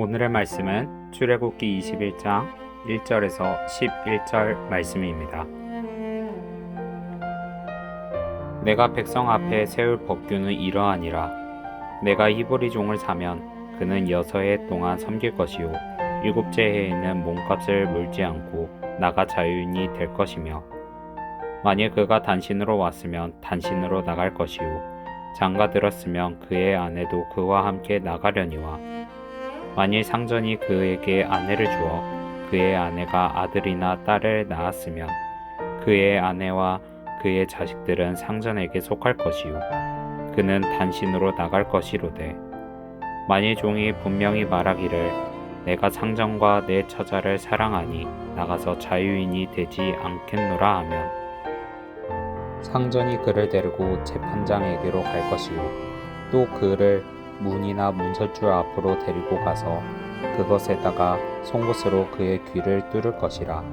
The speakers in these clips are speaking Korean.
오늘의 말씀은 출애굽기 21장 1절에서 11절 말씀입니다. 내가 백성 앞에 세울 법규는 이러하니라. 내가 히브리 종을 사면 그는 6해 동안 섬길 것이요 7째 해에는 몸값을 물지 않고 나가 자유인이 될 것이며, 만일 그가 단신으로 왔으면 단신으로 나갈 것이요 장가 들었으면 그의 아내도 그와 함께 나가려니와, 만일 상전이 그에게 아내를 주어 그의 아내가 아들이나 딸을 낳았으면 그의 아내와 그의 자식들은 상전에게 속할 것이요 그는 단신으로 나갈 것이로되, 만일 종이 분명히 말하기를 내가 상전과 내 처자를 사랑하니 나가서 자유인이 되지 않겠노라 하면, 상전이 그를 데리고 재판장에게로 갈 것이요 또 그를 문이나 문설주 앞으로 데리고 가서 그것에다가 송곳으로 그의 귀를 뚫을 것이라.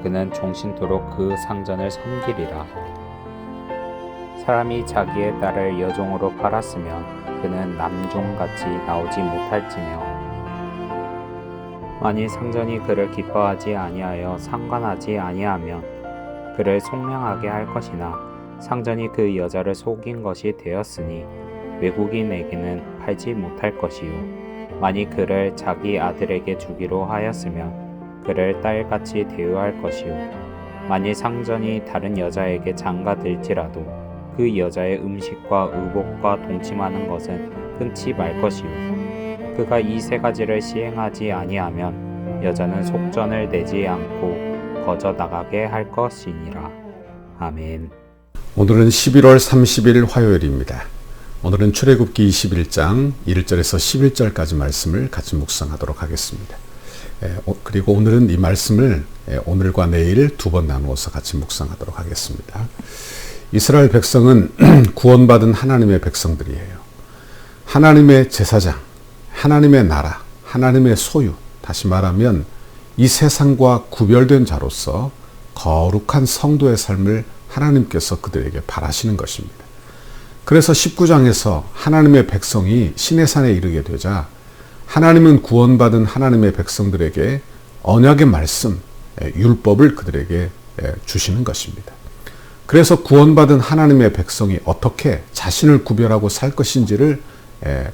그는 종신토록 그 상전을 섬기리라. 사람이 자기의 딸을 여종으로 팔았으면 그는 남종같이 나오지 못할지며, 만일 상전이 그를 기뻐하지 아니하여 상관하지 아니하면 그를 속량하게 할 것이나, 상전이 그 여자를 속인 것이 되었으니 외국인에게는 팔지 못할 것이요 만일 그를 자기 아들에게 주기로 하였으면 그를 딸같이 대우할 것이요 만일 상전이 다른 여자에게 장가들지라도 그 여자의 음식과 의복과 동침하는 것은 끊지 말 것이요 그가 이 세 가지를 시행하지 아니하면 여자는 속전을 내지 않고 거저 나가게 할 것이니라. 아멘. 오늘은 11월 30일 화요일입니다. 오늘은 출애굽기 21장 1절에서 11절까지 말씀을 같이 묵상하도록 하겠습니다. 그리고 오늘은 이 말씀을 오늘과 내일 두 번 나누어서 같이 묵상하도록 하겠습니다. 이스라엘 백성은 구원받은 하나님의 백성들이에요. 하나님의 제사장, 하나님의 나라, 하나님의 소유, 다시 말하면 이 세상과 구별된 자로서 거룩한 성도의 삶을 하나님께서 그들에게 바라시는 것입니다. 그래서 19장에서 하나님의 백성이 시내산에 이르게 되자 하나님은 구원받은 하나님의 백성들에게 언약의 말씀, 율법을 그들에게 주시는 것입니다. 그래서 구원받은 하나님의 백성이 어떻게 자신을 구별하고 살 것인지를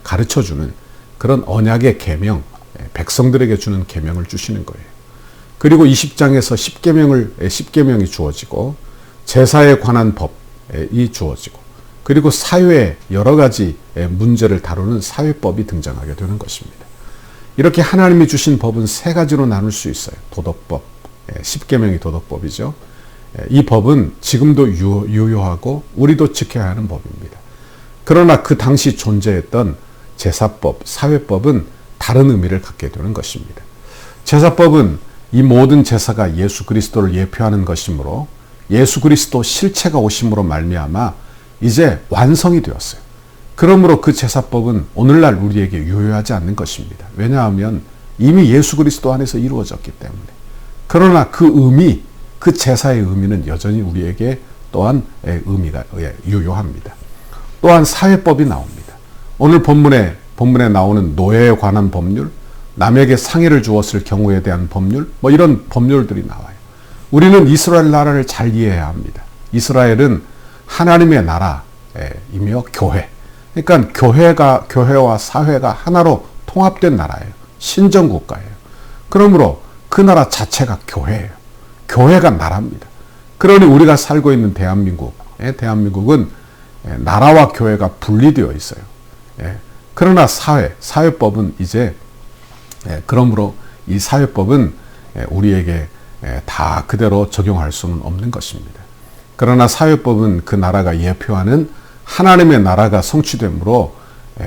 가르쳐주는 그런 언약의 계명, 백성들에게 주는 계명을 주시는 거예요. 그리고 20장에서 10계명이 주어지고 제사에 관한 법이 주어지고, 그리고 사회의 여러 가지 문제를 다루는 사회법이 등장하게 되는 것입니다. 이렇게 하나님이 주신 법은 세 가지로 나눌 수 있어요. 도덕법, 10계명이 도덕법이죠. 이 법은 지금도 유효하고 우리도 지켜야 하는 법입니다. 그러나 그 당시 존재했던 제사법, 사회법은 다른 의미를 갖게 되는 것입니다. 제사법은 이 모든 제사가 예수 그리스도를 예표하는 것이므로 예수 그리스도 실체가 오심으로 말미암아 이제 완성이 되었어요. 그러므로 그 제사법은 오늘날 우리에게 유효하지 않는 것입니다. 왜냐하면 이미 예수 그리스도 안에서 이루어졌기 때문에. 그러나 그 의미, 그 제사의 의미는 여전히 우리에게 또한 의미가 유효합니다. 또한 사회법이 나옵니다. 오늘 본문에 나오는 노예에 관한 법률, 남에게 상해를 주었을 경우에 대한 법률, 이런 법률들이 나와요. 우리는 이스라엘 나라를 잘 이해해야 합니다. 이스라엘은 하나님의 나라이며 교회. 그러니까 교회와 사회가 하나로 통합된 나라예요. 신정국가예요. 그러므로 그 나라 자체가 교회예요. 교회가 나라입니다. 그러니 우리가 살고 있는 대한민국은 나라와 교회가 분리되어 있어요. 그러나 사회법은 이제 그러므로 이 사회법은 우리에게 다 그대로 적용할 수는 없는 것입니다. 그러나 사회법은 그 나라가 예표하는 하나님의 나라가 성취되므로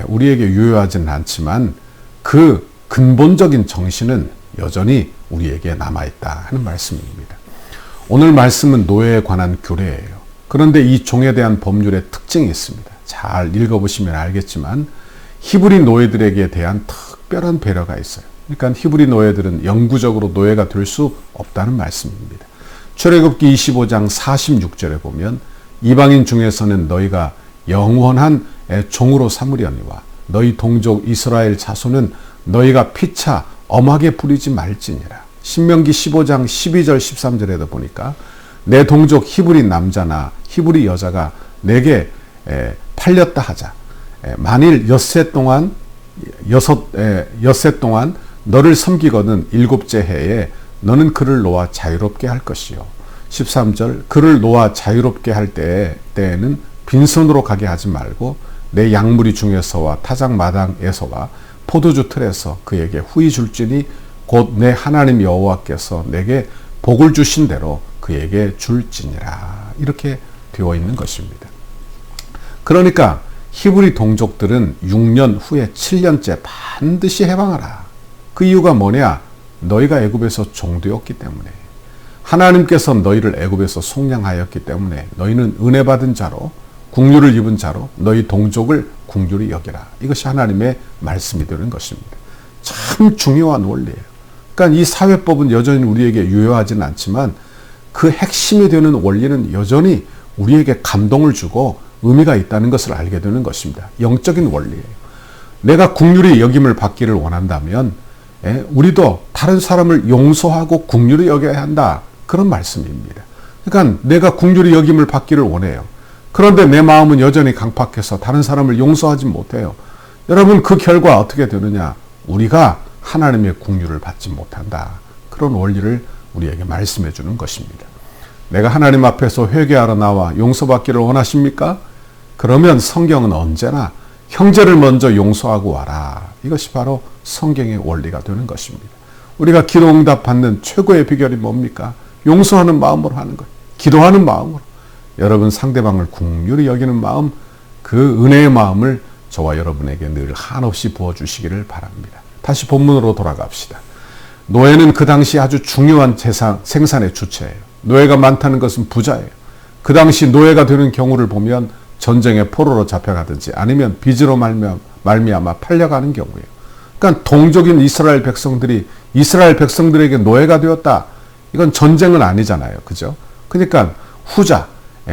우리에게 유효하지는 않지만 그 근본적인 정신은 여전히 우리에게 남아있다 하는 말씀입니다. 오늘 말씀은 노예에 관한 규례예요. 그런데 이 종에 대한 법률의 특징이 있습니다. 잘 읽어보시면 알겠지만 히브리 노예들에게 대한 특별한 배려가 있어요. 그러니까 히브리 노예들은 영구적으로 노예가 될 수 없다는 말씀입니다. 출애굽기 25장 46절에 보면 이방인 중에서는 너희가 영원한 종으로 삼으려니와 너희 동족 이스라엘 자손은 너희가 피차 엄하게 부리지 말지니라. 신명기 15장 12절 13절에도 보니까 내 동족 히브리 남자나 히브리 여자가 내게 팔렸다 하자. 만일 엿새 동안 너를 섬기거든 일곱째 해에 너는 그를 놓아 자유롭게 할 것이요. 13절 그를 놓아 자유롭게 할 때에는 빈손으로 가게 하지 말고 내 양무리 중에서와 타작 마당에서와 포도주 틀에서 그에게 후히 줄지니 곧 내 하나님 여호와께서 내게 복을 주신 대로 그에게 줄지니라. 이렇게 되어 있는 것입니다. 그러니까 히브리 동족들은 6년 후에 7년째 반드시 해방하라. 그 이유가 뭐냐? 너희가 애굽에서 종되었기 때문에, 하나님께서 너희를 애굽에서 속량하였기 때문에 너희는 은혜 받은 자로, 국류를 입은 자로 너희 동족을 국률이 여기라. 이것이 하나님의 말씀이 되는 것입니다. 참 중요한 원리예요. 그러니까 이 사회법은 여전히 우리에게 유효하지는 않지만 그 핵심이 되는 원리는 여전히 우리에게 감동을 주고 의미가 있다는 것을 알게 되는 것입니다. 영적인 원리예요. 내가 국률이 여김을 받기를 원한다면 우리도 다른 사람을 용서하고 국률이 여겨야 한다. 그런 말씀입니다. 그러니까 내가 국률이 여김을 받기를 원해요. 그런데 내 마음은 여전히 강팍해서 다른 사람을 용서하지 못해요. 여러분, 그 결과 어떻게 되느냐? 우리가 하나님의 국률을 받지 못한다. 그런 원리를 우리에게 말씀해 주는 것입니다. 내가 하나님 앞에서 회개하러 나와 용서받기를 원하십니까? 그러면 성경은 언제나 형제를 먼저 용서하고 와라. 이것이 바로 성경의 원리가 되는 것입니다. 우리가 기도 응답 받는 최고의 비결이 뭡니까? 용서하는 마음으로 하는 거예요. 기도하는 마음으로. 여러분, 상대방을 긍휼히 여기는 마음, 그 은혜의 마음을 저와 여러분에게 늘 한없이 부어주시기를 바랍니다. 다시 본문으로 돌아갑시다. 노예는 그 당시 아주 중요한 생산의 주체예요. 노예가 많다는 것은 부자예요. 그 당시 노예가 되는 경우를 보면 전쟁에 포로로 잡혀가든지 아니면 빚으로 말미암아 팔려가는 경우예요. 그러니까 동족인 이스라엘 백성들에게 노예가 되었다. 이건 전쟁은 아니잖아요. 그죠? 그러니까 후자,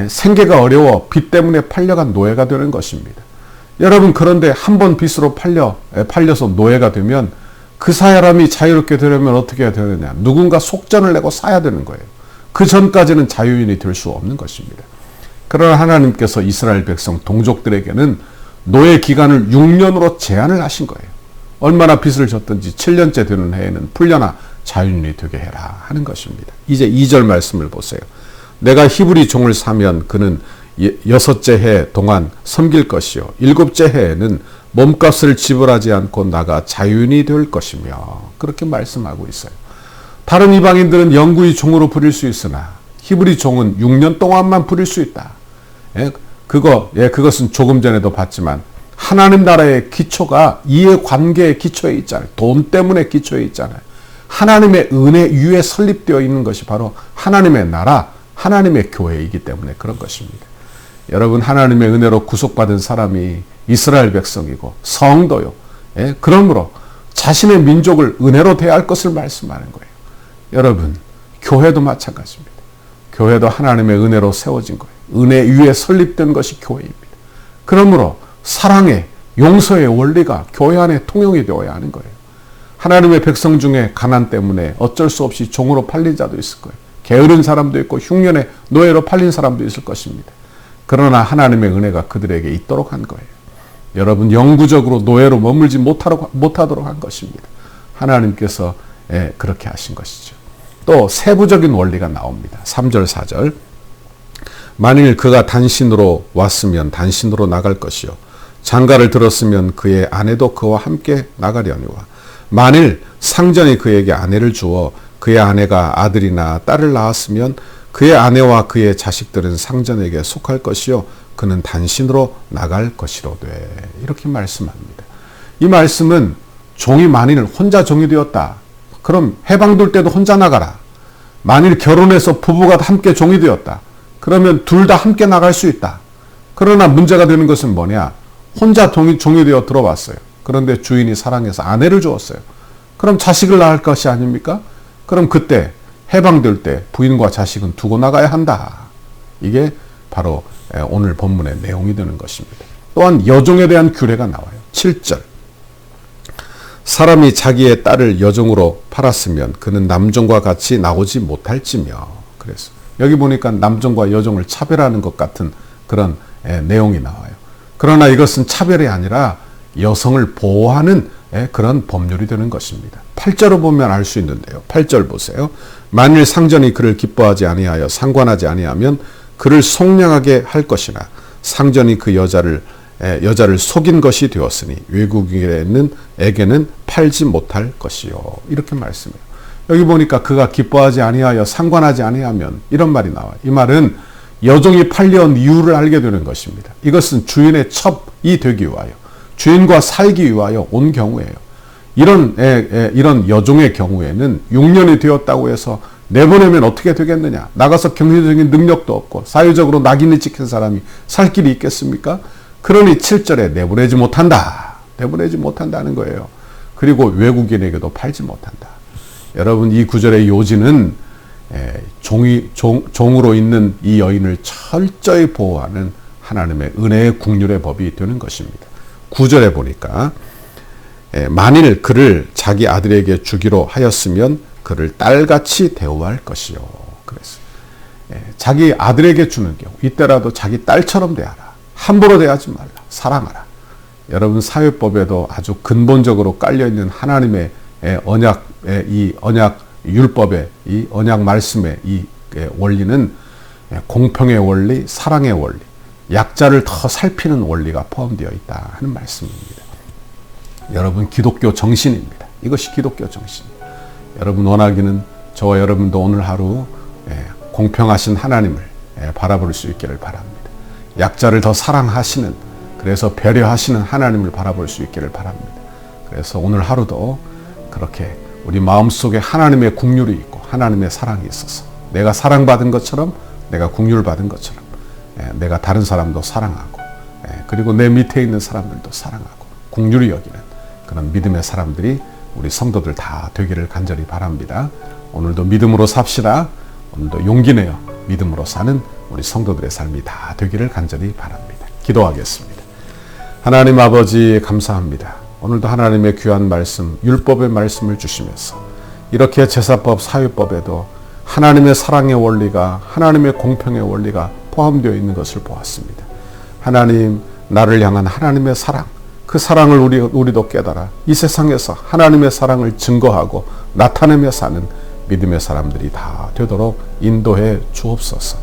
생계가 어려워 빚 때문에 팔려간 노예가 되는 것입니다. 여러분, 그런데 한 번 빚으로 팔려서 노예가 되면 그 사람이 자유롭게 되려면 어떻게 해야 되느냐? 누군가 속전을 내고 사야 되는 거예요. 그 전까지는 자유인이 될 수 없는 것입니다. 그러나 하나님께서 이스라엘 백성 동족들에게는 노예 기간을 6년으로 제한을 하신 거예요. 얼마나 빚을 졌든지 7년째 되는 해에는 풀려나 자유인이 되게 해라 하는 것입니다. 이제 2절 말씀을 보세요. 내가 히브리 종을 사면 그는 6째 해 동안 섬길 것이요 7째 해에는 몸값을 지불하지 않고 나가 자유인이 될 것이며, 그렇게 말씀하고 있어요. 다른 이방인들은 영구히 종으로 부릴 수 있으나 히브리 종은 6년 동안만 부릴 수 있다. 그것은 조금 전에도 봤지만 하나님 나라의 기초가 이해관계의 기초에 있잖아요. 돈 때문에 기초에 있잖아요. 하나님의 은혜 위에 설립되어 있는 것이 바로 하나님의 나라, 하나님의 교회이기 때문에 그런 것입니다. 여러분, 하나님의 은혜로 구속받은 사람이 이스라엘 백성이고 성도요. 그러므로 자신의 민족을 은혜로 대할 것을 말씀하는 거예요. 여러분, 교회도 마찬가지입니다. 교회도 하나님의 은혜로 세워진 거예요. 은혜 위에 설립된 것이 교회입니다. 그러므로 사랑의, 용서의 원리가 교회 안에 통용이 되어야 하는 거예요. 하나님의 백성 중에 가난 때문에 어쩔 수 없이 종으로 팔린 자도 있을 거예요. 게으른 사람도 있고 흉년의 노예로 팔린 사람도 있을 것입니다. 그러나 하나님의 은혜가 그들에게 있도록 한 거예요. 여러분, 영구적으로 노예로 머물지 못하도록 한 것입니다. 하나님께서 그렇게 하신 것이죠. 또 세부적인 원리가 나옵니다. 3절 4절 만일 그가 단신으로 왔으면 단신으로 나갈 것이요 장가를 들었으면 그의 아내도 그와 함께 나가려니와 만일 상전이 그에게 아내를 주어 그의 아내가 아들이나 딸을 낳았으면 그의 아내와 그의 자식들은 상전에게 속할 것이요 그는 단신으로 나갈 것이로되. 이렇게 말씀합니다. 이 말씀은 종이 만일 혼자 종이 되었다. 그럼 해방될 때도 혼자 나가라. 만일 결혼해서 부부가 함께 종이 되었다. 그러면 둘 다 함께 나갈 수 있다. 그러나 문제가 되는 것은 뭐냐? 혼자 종이 되어 들어왔어요. 그런데 주인이 사랑해서 아내를 주었어요. 그럼 자식을 낳을 것이 아닙니까? 그럼 그때 해방될 때 부인과 자식은 두고 나가야 한다. 이게 바로 오늘 본문의 내용이 되는 것입니다. 또한 여종에 대한 규례가 나와요. 7절 사람이 자기의 딸을 여종으로 팔았으면 그는 남종과 같이 나오지 못할지며. 그래서 여기 보니까 남종과 여종을 차별하는 것 같은 그런 내용이 나와요. 그러나 이것은 차별이 아니라 여성을 보호하는 그런 법률이 되는 것입니다. 8절을 보면 알 수 있는데요. 8절 보세요. 만일 상전이 그를 기뻐하지 아니하여 상관하지 아니하면 그를 속량하게 할 것이나 상전이 그 여자를 속인 것이 되었으니 외국인에게는 팔지 못할 것이요. 이렇게 말씀해요. 여기 보니까 그가 기뻐하지 아니하여 상관하지 아니하면 이런 말이 나와요. 이 말은 여종이 팔려온 이유를 알게 되는 것입니다. 이것은 주인의 첩이 되기 위하여, 주인과 살기 위하여 온 경우예요. 이런 여종의 경우에는 6년이 되었다고 해서 내보내면 어떻게 되겠느냐? 나가서 경제적인 능력도 없고 사회적으로 낙인을 찍힌 사람이 살 길이 있겠습니까? 그러니 7절에 내보내지 못한다. 내보내지 못한다는 거예요. 그리고 외국인에게도 팔지 못한다. 여러분, 이 구절의 요지는 종으로 있는 이 여인을 철저히 보호하는 하나님의 은혜의 국률의 법이 되는 것입니다. 9절에 보니까 만일 그를 자기 아들에게 주기로 하였으면 그를 딸같이 대우할 것이요. 그래서 자기 아들에게 주는 경우 이때라도 자기 딸처럼 대하라. 함부로 대하지 말라. 사랑하라. 여러분, 사회법에도 아주 근본적으로 깔려있는 하나님의 이 언약 율법의 이 언약 말씀의 이 원리는 공평의 원리, 사랑의 원리, 약자를 더 살피는 원리가 포함되어 있다 하는 말씀입니다. 여러분, 기독교 정신입니다. 이것이 기독교 정신입니다. 여러분 원하기는 저와 여러분도 오늘 하루 공평하신 하나님을 바라볼 수 있기를 바랍니다. 약자를 더 사랑하시는, 그래서 배려하시는 하나님을 바라볼 수 있기를 바랍니다. 그래서 오늘 하루도 그렇게 우리 마음속에 하나님의 국률이 있고 하나님의 사랑이 있어서 내가 사랑받은 것처럼, 내가 국률받은 것처럼 내가 다른 사람도 사랑하고 그리고 내 밑에 있는 사람들도 사랑하고 국률이 여기는 그런 믿음의 사람들이 우리 성도들 다 되기를 간절히 바랍니다. 오늘도 믿음으로 삽시다. 오늘도 용기 내어 믿음으로 사는 우리 성도들의 삶이 다 되기를 간절히 바랍니다. 기도하겠습니다. 하나님 아버지, 감사합니다. 오늘도 하나님의 귀한 말씀, 율법의 말씀을 주시면서 이렇게 제사법, 사회법에도 하나님의 사랑의 원리가, 하나님의 공평의 원리가 포함되어 있는 것을 보았습니다. 하나님, 나를 향한 하나님의 사랑, 그 사랑을 우리도 깨달아 이 세상에서 하나님의 사랑을 증거하고 나타내며 사는 믿음의 사람들이 다 되도록 인도해 주옵소서.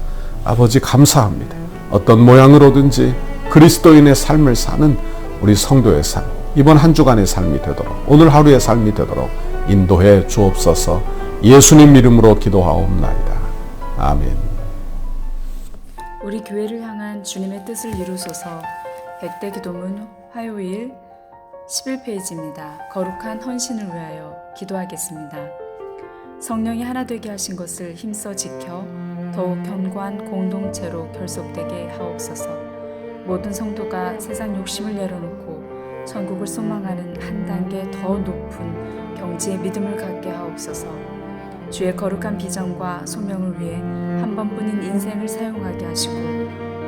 아버지, 감사합니다. 어떤 모양으로든지 그리스도인의 삶을 사는 우리 성도의 삶, 이번 한 주간의 삶이 되도록, 오늘 하루의 삶이 되도록 인도해 주옵소서. 예수님 이름으로 기도하옵나이다. 아멘. 우리 교회를 향한 주님의 뜻을 이루소서. 100대 기도문 화요일 11페이지입니다. 거룩한 헌신을 위하여 기도하겠습니다. 성령이 하나 되게 하신 것을 힘써 지켜 더욱 견고한 공동체로 결속되게 하옵소서. 모든 성도가 세상 욕심을 내려놓고 천국을 소망하는 한 단계 더 높은 경지의 믿음을 갖게 하옵소서. 주의 거룩한 비전과 소명을 위해 한 번뿐인 인생을 사용하게 하시고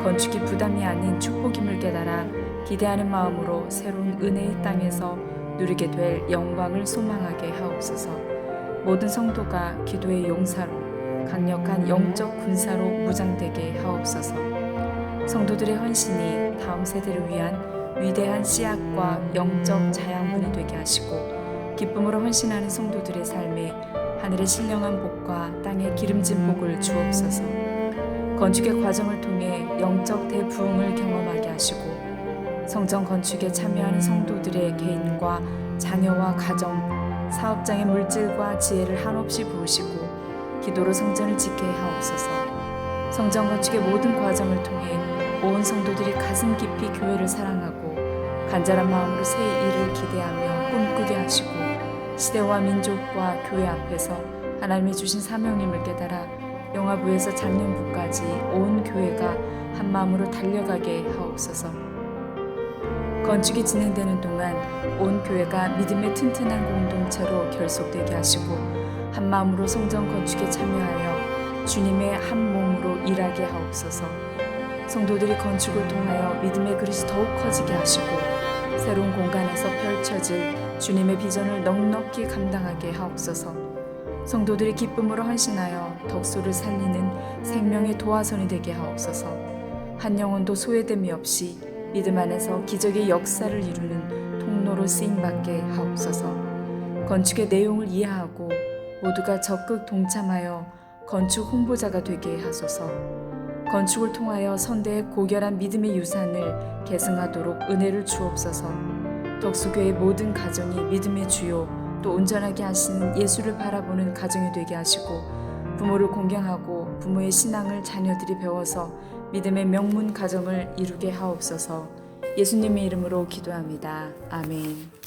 건축이 부담이 아닌 축복임을 깨달아 기대하는 마음으로 새로운 은혜의 땅에서 누리게 될 영광을 소망하게 하옵소서. 모든 성도가 기도의 용사로 강력한 영적 군사로 무장되게 하옵소서. 성도들의 헌신이 다음 세대를 위한 위대한 씨앗과 영적 자양분이 되게 하시고 기쁨으로 헌신하는 성도들의 삶에 하늘의 신령한 복과 땅의 기름진 복을 주옵소서. 건축의 과정을 통해 영적 대부흥을 경험하게 하시고 성전 건축에 참여하는 성도들의 개인과 자녀와 가정, 사업장의 물질과 지혜를 한없이 부으시고 기도로 성전을 짓게 하옵소서. 성전 건축의 모든 과정을 통해 온 성도들이 가슴 깊이 교회를 사랑하고 간절한 마음으로 새 일을 기대하며 꿈꾸게 하시고 시대와 민족과 교회 앞에서 하나님이 주신 사명임을 깨달아 영화부에서 장년부까지 온 교회가 한 마음으로 달려가게 하옵소서. 건축이 진행되는 동안 온 교회가 믿음의 튼튼한 공동체로 결속되게 하시고 한 마음으로 성전 건축에 참여하여 주님의 한 몸으로 일하게 하옵소서. 성도들이 건축을 통하여 믿음의 그릇이 더욱 커지게 하시고 새로운 공간에서 펼쳐질 주님의 비전을 넉넉히 감당하게 하옵소서. 성도들이 기쁨으로 헌신하여 덕소를 살리는 생명의 도화선이 되게 하옵소서. 한 영혼도 소외됨이 없이 믿음 안에서 기적의 역사를 이루는 통로로 쓰임받게 하옵소서. 건축의 내용을 이해하고 모두가 적극 동참하여 건축 홍보자가 되게 하소서. 건축을 통하여 선대의 고결한 믿음의 유산을 계승하도록 은혜를 주옵소서. 덕수교의 모든 가정이 믿음의 주요 또 온전하게 하시는 예수를 바라보는 가정이 되게 하시고, 부모를 공경하고 부모의 신앙을 자녀들이 배워서 믿음의 명문 가정을 이루게 하옵소서. 예수님의 이름으로 기도합니다. 아멘.